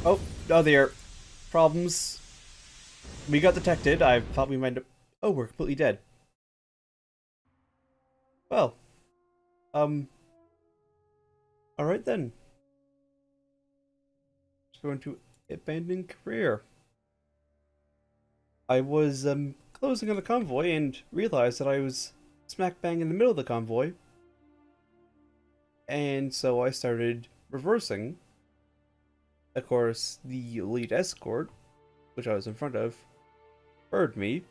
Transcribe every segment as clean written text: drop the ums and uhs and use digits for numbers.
Oh, oh, there. Problems. We got detected. I thought we might. Oh, we're completely dead. Well, um, all right then. Let's go into abandoned career. I was closing on a convoy and realized that I was smack bang in the middle of the convoy, and so I started reversing. Of course, the lead escort, which I was in front of, heard me,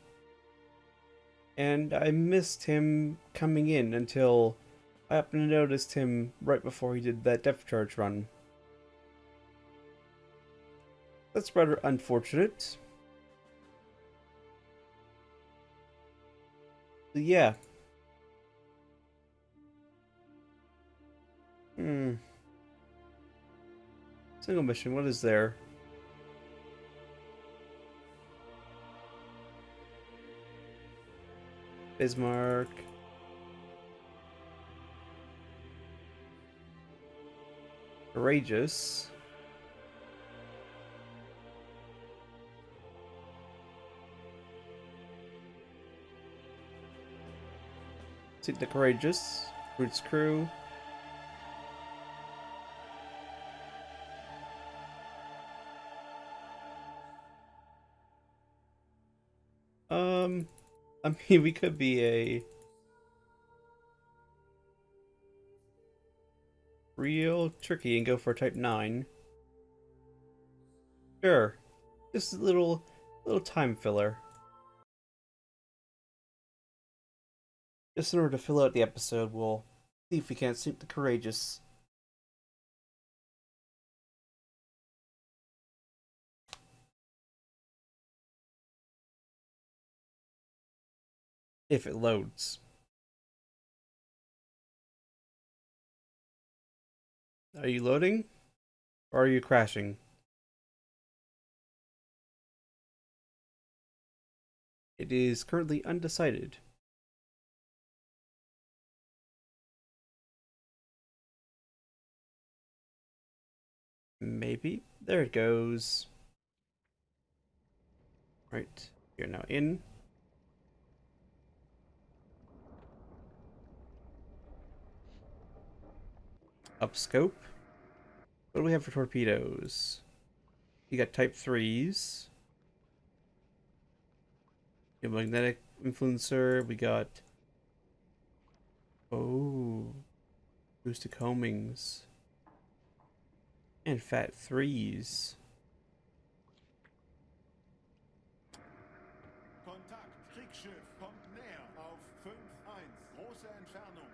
and I missed him coming in until I happened to notice him right before he did that depth charge run. That's rather unfortunate. But yeah. Hmm. Single mission, what is there? Bismarck. Courageous. Take the Courageous. Roots crew. Um, I mean, we could be a real tricky and go for a Type 9. Sure. Just a little time filler. Just in order to fill out the episode, we'll see if we can't sink the Courageous. If it loads. Are you loading? Or are you crashing? It is currently undecided. Maybe. There it goes. Right. You're now in. Up scope. What do we have for torpedoes? You got Type 3s. You have magnetic influencer. We got. Oh. Acoustic homings. And Fat 3s. Kontakt, Kriegsschiff, kommt näher auf 5-1, große Entfernung.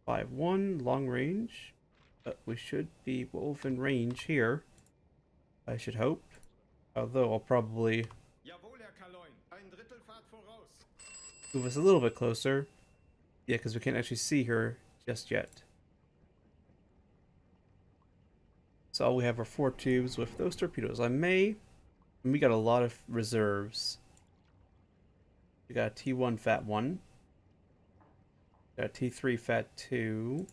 5-1, long range. But we should be both in range here. I should hope. Although I'll probably Jawohl, Herr Kaloin, ein Drittelfahrt voraus. move us a little bit closer. Yeah, because we can't actually see her just yet. So all we have are 4 tubes with those torpedoes. And we got a lot of reserves. We got a T1 Fat 1. Got a T3 Fat 2.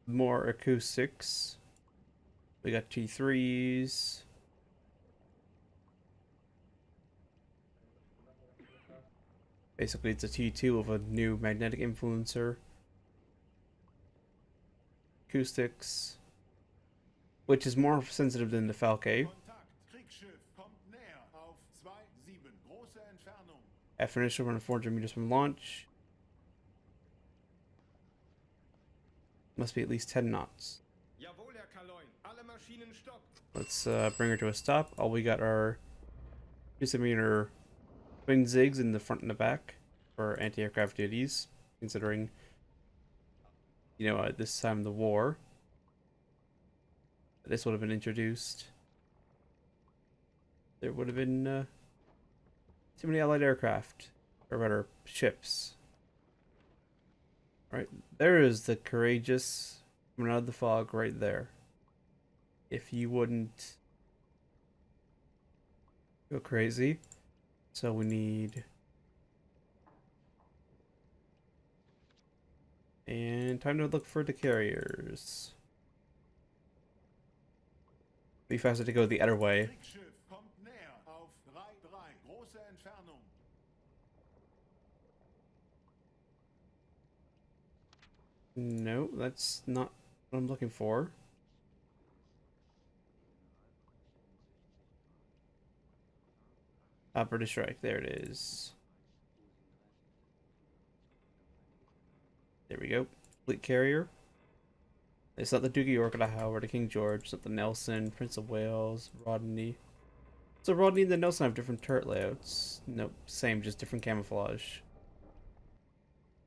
More acoustics. We got T3s. Basically, it's a T2 of a new magnetic influencer. Acoustics. Which is more sensitive than the Falke. Kontakt, Kriegsschiff, kommt näher auf 2-7, große Entfernung. After initial run of 400 meters from launch. Must be at least 10 knots. Jawohl, Herr Kaloin, alle Maschinen stopp. Let's bring her to a stop. All we got are 2 centimeter twin zigs in the front and the back for anti-aircraft duties, considering, this time of the war, this would have been introduced. There would have been too many allied aircraft, or rather, ships. Right, there is the Courageous coming out of the fog right there. If you wouldn't go crazy. So we need... And time to look for the carriers. Be faster to go the other way. Kriegsschiff kommt näher auf 3-3. Große Entfernung. No, that's not what I'm looking for. British strike. There it is. There we go. Fleet carrier. It's not the Duke of York or the Howard or King George. It's not the Nelson, Prince of Wales, Rodney. So Rodney and the Nelson have different turret layouts. Nope, same, just different camouflage.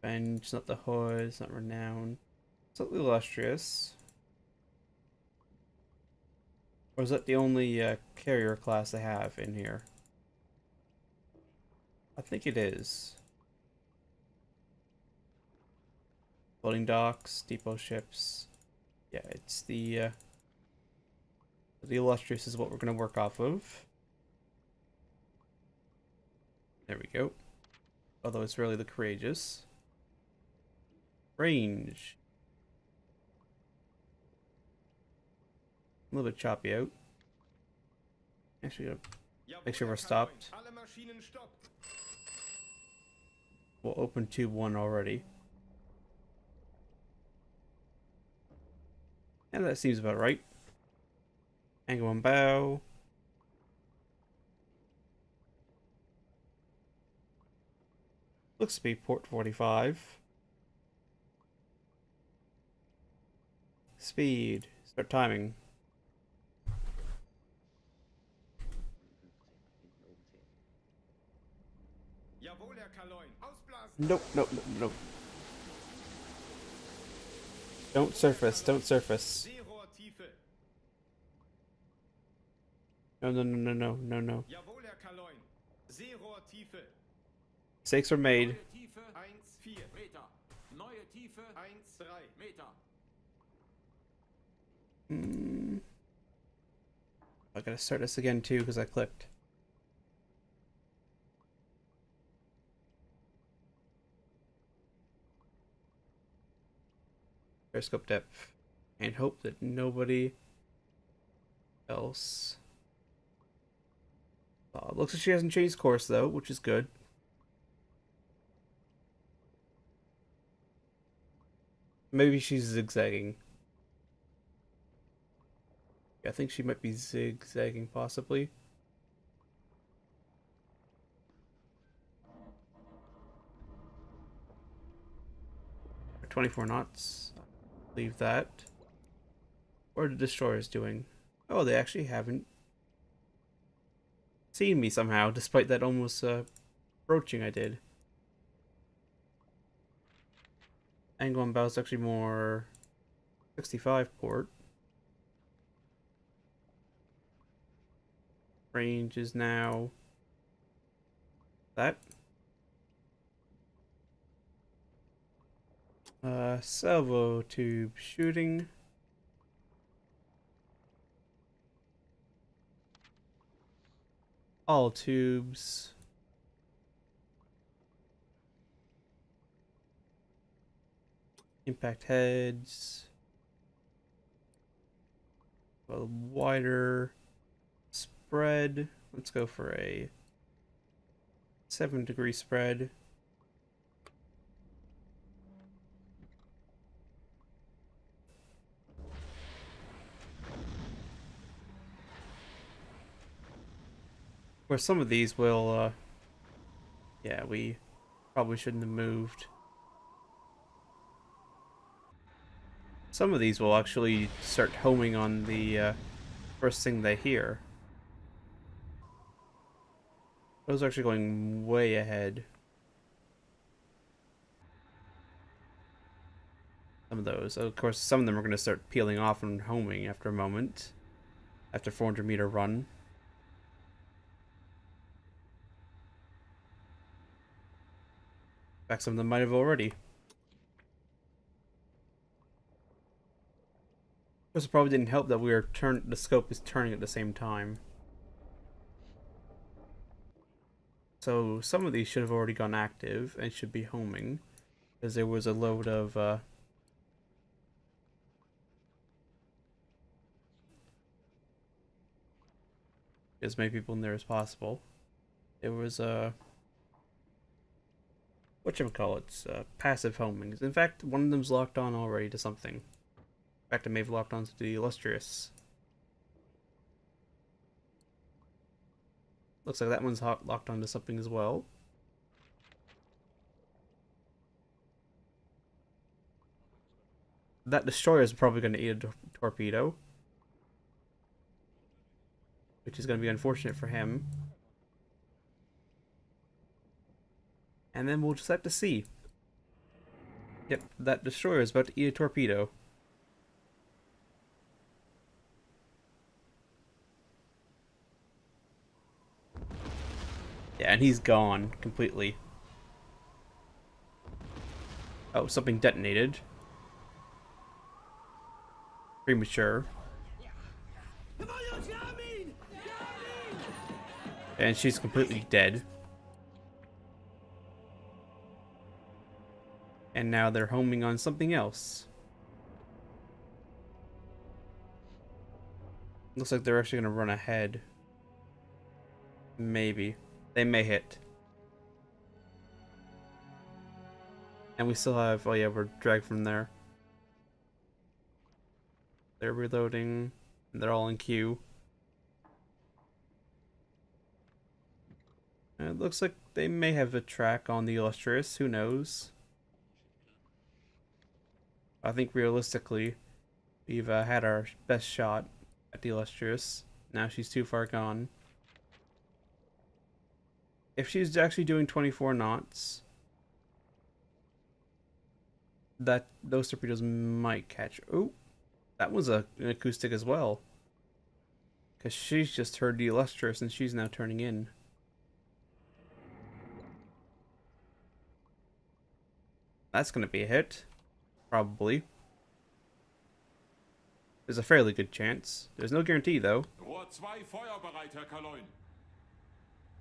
And it's not the Hood, it's not Renown. It's not the Illustrious. Or is that the only carrier class they have in here? I think it is. Floating docks, depot ships. Yeah, it's the Illustrious is what we're gonna work off of. There we go. Although it's really the Courageous. Range. A little bit choppy out. Actually, gotta make sure we're stopped. We'll open tube 1 already. And that seems about right. Angle 1 bow. Looks to be port 45. Speed. Start timing. Nope, nope, nope, nope. Don't surface, don't surface. No, no, no, no, no, no, no. Mistakes were made. I gotta start this again too because I clicked. Periscope depth. And hope that nobody else. Looks like she hasn't changed course though, which is good. Maybe she's zigzagging. Yeah, I think she might be zigzagging possibly. Or 24 knots. Leave that. What are the destroyers doing? Oh, they actually haven't seen me somehow, despite that almost broaching I did. Angle and bow is actually more 65 port. Range is now that. Salvo tube shooting. All tubes. Impact heads. A wider spread. Let's go for a 7-degree spread. Where some of these will, yeah, we probably shouldn't have moved. Some of these will actually start homing on the first thing they hear. Those are actually going way ahead. Some of those. Of course, some of them are going to start peeling off and homing after a moment. After 400-meter run. In fact, some of them might have already. Of course, it probably didn't help that we are the scope is turning at the same time. So some of these should have already gone active and should be homing, because there was a load of as many people in there as possible. It was whatchamacallits, passive homings. In fact, one of them's locked on already to something. In fact, it may have locked on to the illustrious. Looks like that one's locked onto something as well. That destroyer is probably going to eat a torpedo, which is going to be unfortunate for him. And then we'll just have to see. Yep, that destroyer is about to eat a torpedo. Yeah, and he's gone completely. Oh, something detonated. Premature. And she's completely dead. And now they're homing on something else. Looks like they're actually going to run ahead. Maybe. They may hit. And we still have... Oh yeah, we're dragged from there. They're reloading. And they're all in queue. And it looks like they may have a track on the illustrious. Who knows? I think realistically, we've had our best shot at the illustrious. Now she's too far gone. If she's actually doing 24 knots, those torpedoes might catch. Oh, that was an acoustic as well. Because she's just heard the illustrious and she's now turning in. That's going to be a hit. Probably. There's a fairly good chance. There's no guarantee, though.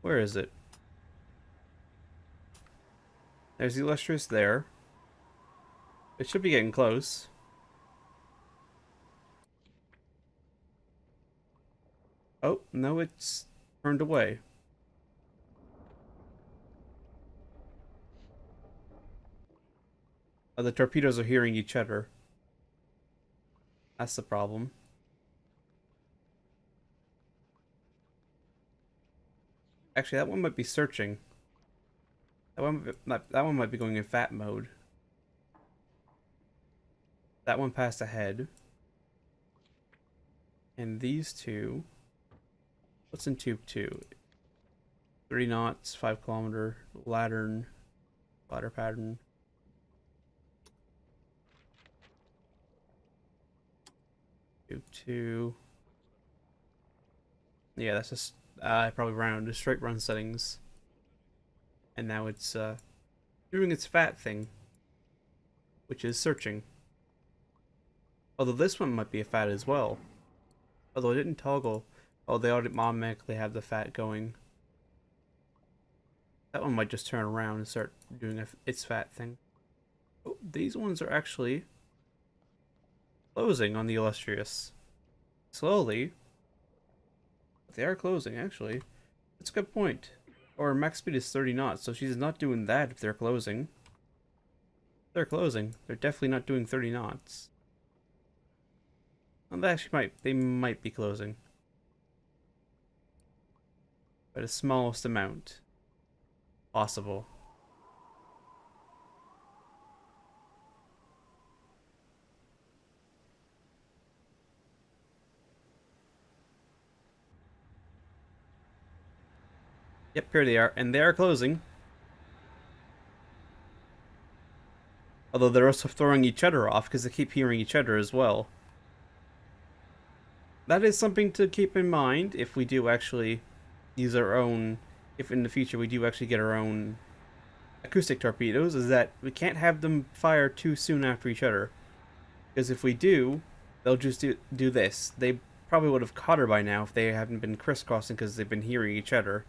Where is it? There's the illustrious there. It should be getting close. Oh, no, it's turned away. Oh, the torpedoes are hearing each other. That's the problem. Actually, that one might be searching. That one might be going in fat mode. That one passed ahead. And these two... What's in tube 2? 3 knots, 5 kilometer, ladder pattern. Tube 2. Yeah, that's just... I probably ran into straight run settings. And now it's doing its fat thing. Which is searching. Although this one might be a fat as well. Although it didn't toggle. Oh, they automatically have the fat going. That one might just turn around and start doing its fat thing. Oh, these ones are actually closing on the illustrious. Slowly. But they are closing, actually. That's a good point. Or max speed is 30 knots, so she's not doing that if they're closing. They're closing. They're definitely not doing 30 knots. Well, they might be closing. By the smallest amount possible. Yep, here they are, and they are closing. Although they're also throwing each other off because they keep hearing each other as well. That is something to keep in mind if we do actually use our own, if in the future we do actually get our own acoustic torpedoes, is that we can't have them fire too soon after each other. Because if we do, they'll just do this. They probably would have caught her by now if they hadn't been crisscrossing because they've been hearing each other.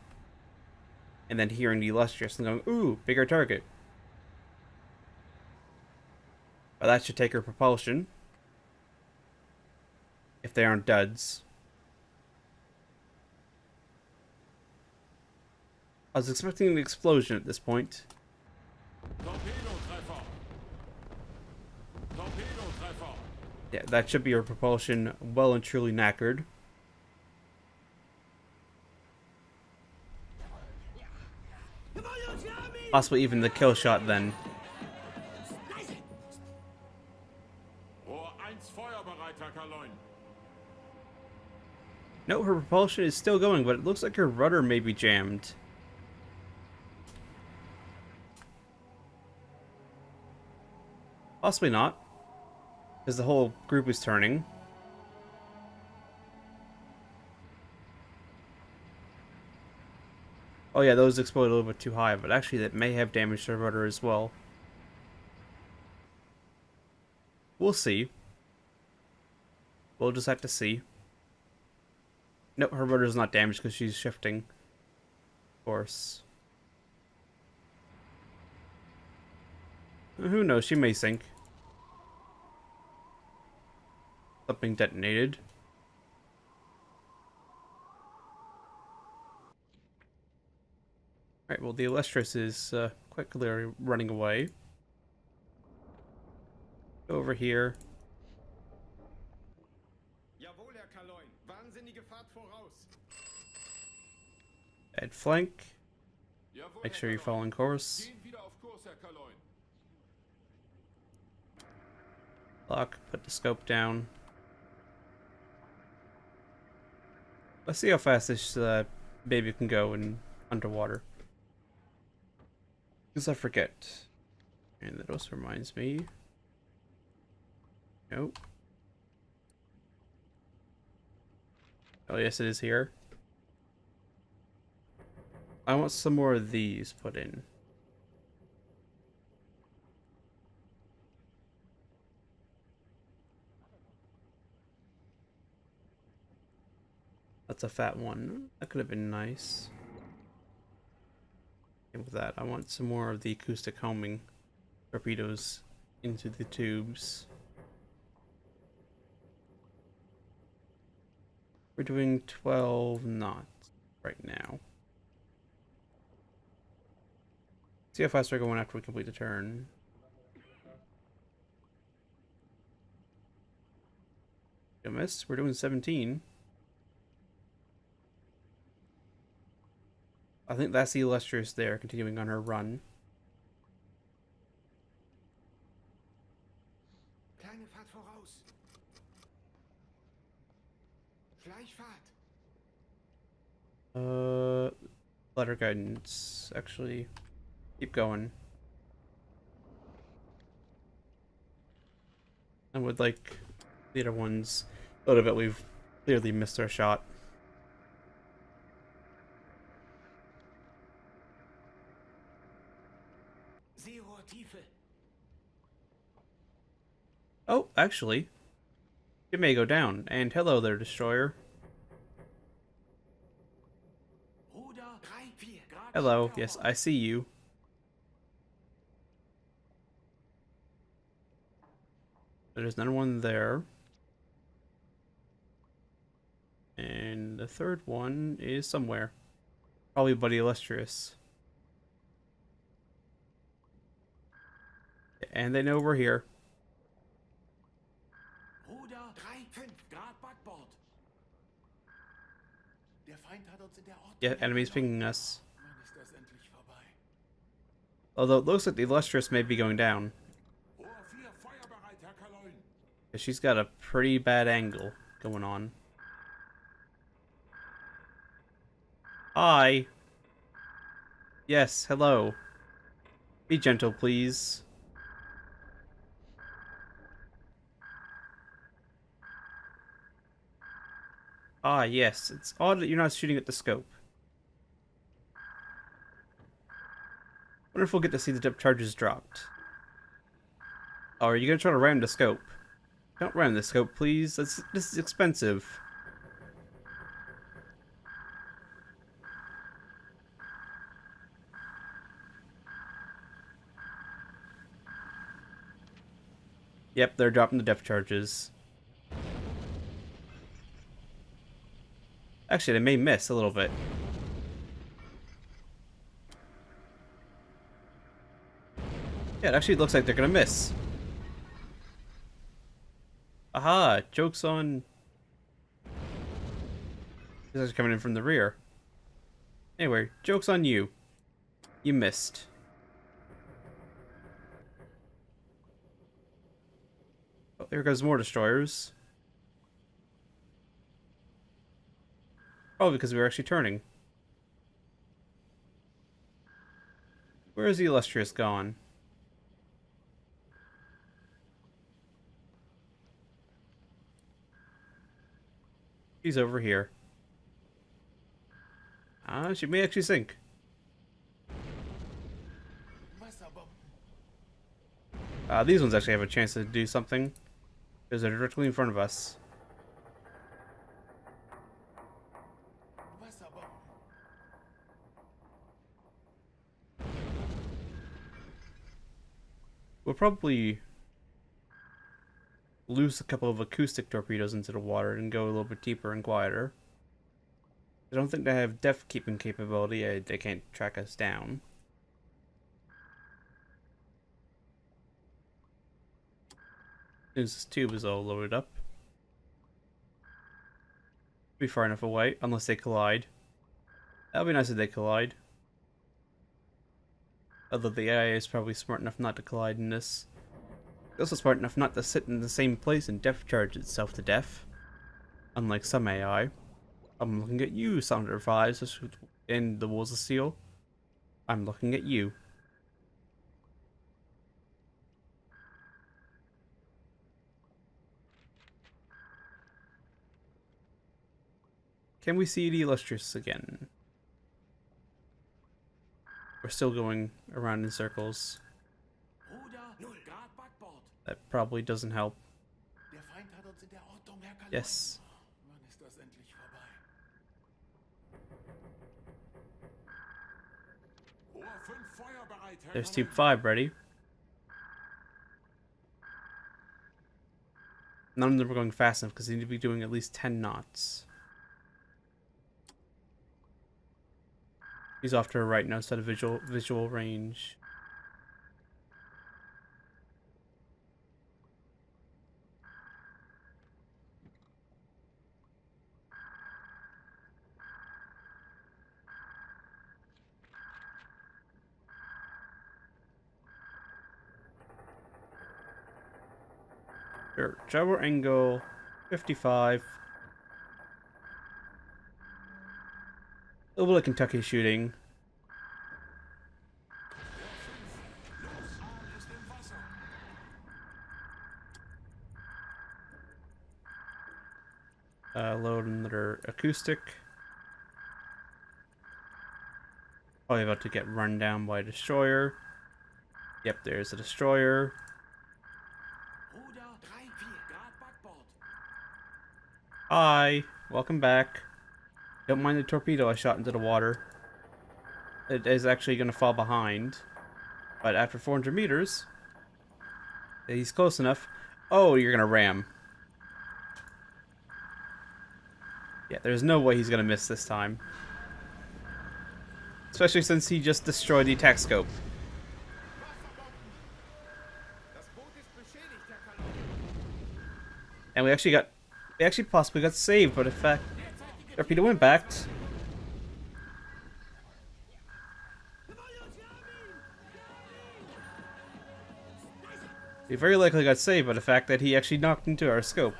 And then hearing the illustrious and going, ooh, bigger target. But that should take her propulsion. If they aren't duds. I was expecting an explosion at this point. Torpedotreffer. Torpedotreffer. Yeah, that should be our propulsion well and truly knackered. Possibly even the kill shot then. Rohr 1 feuerbereit, Herr Kaloin. No, her propulsion is still going, but it looks like her rudder may be jammed. Possibly not, because the whole group is turning. Oh yeah, those exploded a little bit too high, but actually that may have damaged her rudder as well. We'll see. We'll just have to see. Nope, her rudder's not damaged because she's shifting. Of course. Who knows, she may sink. Something detonated. Alright, well the Illustrious is quite clearly running away. Go over here. Jawohl, Herr Kaloin. Wahnsinnige Fahrt voraus. Head flank. Jawohl, Make Herr sure you're Kaloin. following course. Gehen wieder auf Kurs, Herr Kaloin. Lock, put the scope down. Let's see how fast this baby can go in underwater. Because I forget. And that also reminds me. Nope. Oh yes, it is here. I want some more of these put in. That's a fat one. That could have been nice. And with that, I want some more of the acoustic homing torpedoes into the tubes. We're doing 12 knots right now. See how fast we're going after we complete the turn. You missed. We're doing 17. I think that's the Illustrious there, continuing on her run. Kleine Fahrt voraus. Schleichfahrt. Letter guidance. Actually, keep going. And with like the other ones, a little bit, we've clearly missed our shot. Seerohrtiefe. Oh, actually, it may go down. And hello there, destroyer. Ruder 3, 4 Grad. Hello. Yes, I see you. There's another one there. And the third one is somewhere. Probably Buddy Illustrious. And they know we're here. Ruder 3, 5 Grad Backbord. Der Feind hat uns in der Ordnung. Yeah, enemies pinging us. Wann ist das endlich vorbei? Although it looks like the Illustrious may be going down. Rohr 4 feuerbereit, Herr Kaloin. She's got a pretty bad angle going on. Hi. Yes, hello. Be gentle, please. Ah, yes. It's odd that you're not shooting at the scope. Wonder if we'll get to see the depth charges dropped. Oh, are you gonna try to ram the scope? Don't ram the scope, please. This is expensive. Yep, they're dropping the depth charges. Actually, they may miss a little bit. Yeah, it actually looks like they're gonna miss. Aha! Joke's on... This is coming in from the rear. Anyway, joke's on you. You missed. Oh, here goes more destroyers. Probably because we were actually turning. Where is the Illustrious gone? She's over here. Ah, she may actually sink. These ones actually have a chance to do something, because they're directly in front of us. We'll probably lose a couple of acoustic torpedoes into the water and go a little bit deeper and quieter. I don't think they have depth keeping capability. They can't track us down. This tube is all loaded up. Be far enough away, unless they collide. That'll be nice if they collide. Although the AI is probably smart enough not to collide in this. It's also smart enough not to sit in the same place and depth charge itself to death. Unlike some AI. I'm looking at you, Sounder 5, in the Walls of Steel. I'm looking at you. Can we see the Illustrious again? We're still going around in circles. That probably doesn't help. Yes. There's Tube 5 ready. None of them are going fast enough because they need to be doing at least 10 knots. He's off to her right now, set of visual range. Sure, tower angle 55. A little bit of Kentucky shooting. Load another acoustic. Probably about to get run down by a destroyer. Yep, there's a destroyer. Hi, welcome back. Don't mind the torpedo I shot into the water. It is actually going to fall behind. But after 400 meters, he's close enough. Oh, you're going to ram. Yeah, there's no way he's going to miss this time. Especially since he just destroyed the attack scope. And we actually possibly got saved, but in fact, torpedo went back. We very likely got saved by the fact that he actually knocked into our scope.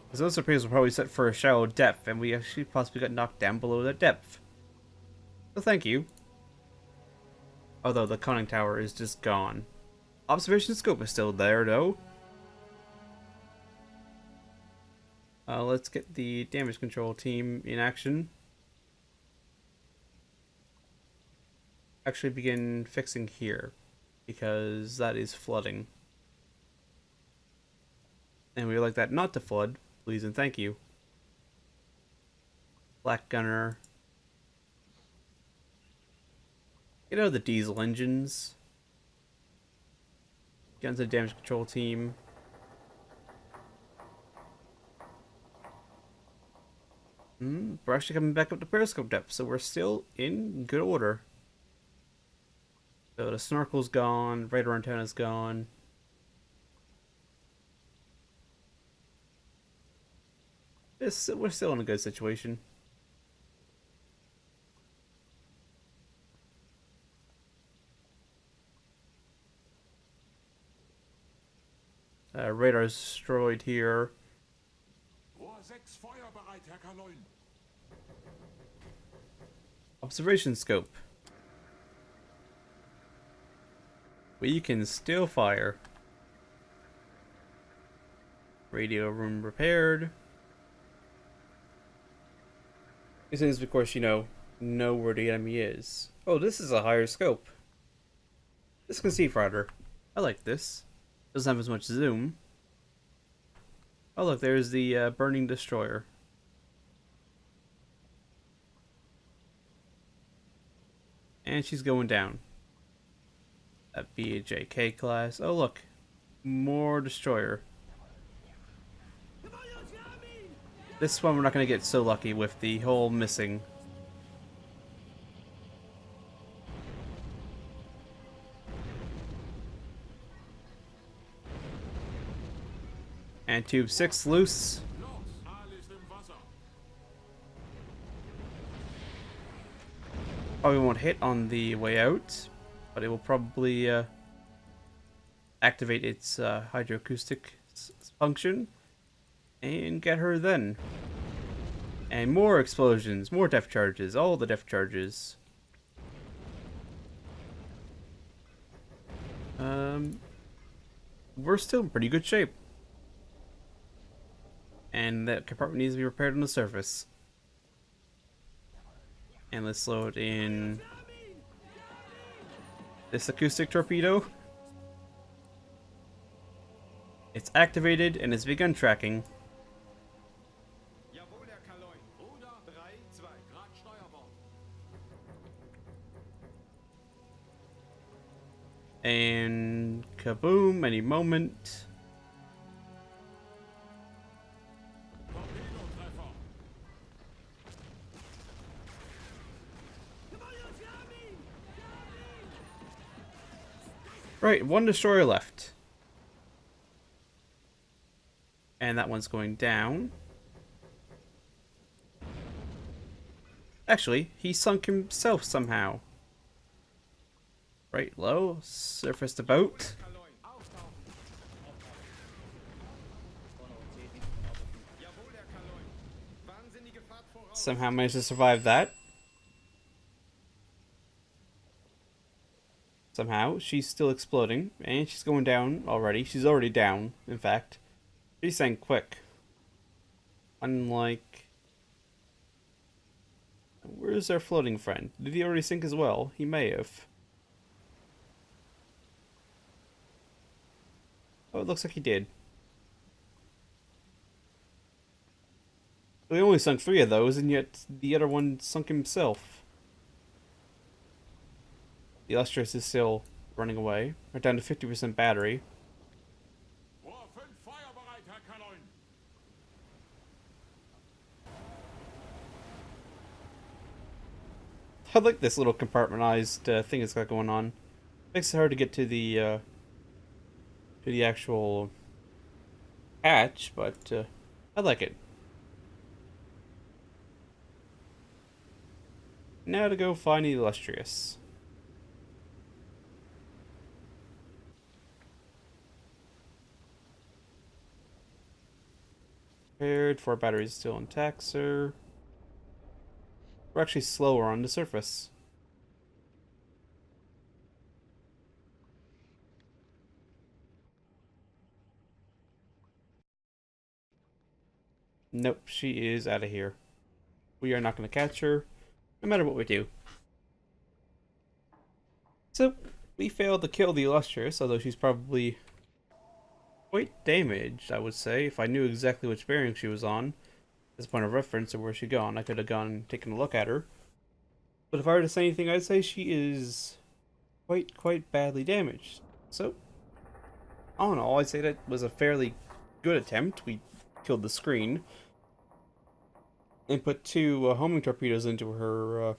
Because those torpedoes were probably set for a shallow depth, and we actually possibly got knocked down below that depth. So thank you. Although the conning tower is just gone. Observation scope is still there, though. Let's get the damage control team in action. Actually begin fixing here, because that is flooding. And we would like that not to flood, please and thank you. Black gunner. Get out of the diesel engines. Get into the damage control team. We're actually coming back up to periscope depth, so we're still in good order. So the snorkel's gone, radar antenna's gone. We're still in a good situation. Radar's destroyed here. Rohr 6 feuerbereit, Herr Kaloin. Observation scope. We can still fire. Radio room repaired. These things, of course, know where the enemy is. Oh, this is a higher scope. This can see farther. I like this. Doesn't have as much zoom. Oh look, there's the burning destroyer. And she's going down. That BJK class. Oh look, more destroyer. This one we're not going to get so lucky with the whole missing. And tube 6 loose. Los, alles im Wasser. Probably won't hit on the way out, but it will probably activate its hydroacoustic function and get her then. And more explosions, more depth charges, all the depth charges. We're still in pretty good shape. And that compartment needs to be repaired on the surface. And let's load in this acoustic torpedo. It's activated and it's begun tracking. Jawohl, Herr Kaloin. Ruder 3-2. Grad Steuerbord. And kaboom, any moment. Torpedotreffer. Right, one destroyer left. And that one's going down. Actually, he sunk himself somehow. Right low, surface the boat. Kaloin. Auftauchen. Jawohl, Herr Kaloin. Wahnsinnige Fahrt voraus. Somehow managed to survive that. Somehow, she's still exploding, and she's going down already. She's already down, in fact. She sank quick. Unlike... Where's our floating friend? Did he already sink as well? He may have. Oh, it looks like he did. We only sunk 3 of those, and yet the other one sunk himself. The Illustrious is still running away. We're down to 50% battery. Rohr 5 feuerbereit, Herr Kaloin. I like this little compartmentalized thing it's got going on. Makes it hard to get to the actual hatch, but I like it. Now to go find the Illustrious. Repaired, 4 batteries still intact, sir. We're actually slower on the surface. Nope, she is out of here. We are not going to catch her, no matter what we do. So, we failed to kill the Illustrious, although she's probably quite damaged, I would say. If I knew exactly which bearing she was on, as a point of reference of where she gone, I could have gone and taken a look at her. But if I were to say anything, I'd say she is quite badly damaged. So, all in all, I'd say that was a fairly good attempt. We killed the screen and put 2 homing torpedoes into her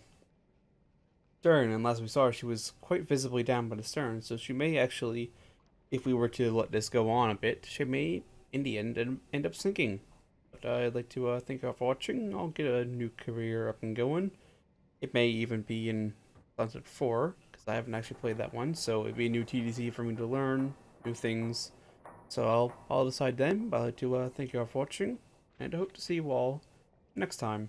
stern, and last we saw her, she was quite visibly down by the stern, so she may actually, if we were to let this go on a bit, she may, in the end up sinking. But I'd like to thank you all for watching. I'll get a new career up and going. It may even be in Sunset 4, because I haven't actually played that one, so it'd be a new TDC for me to learn, new things. So I'll decide then, but I'd like to thank you all for watching, and I hope to see you all next time.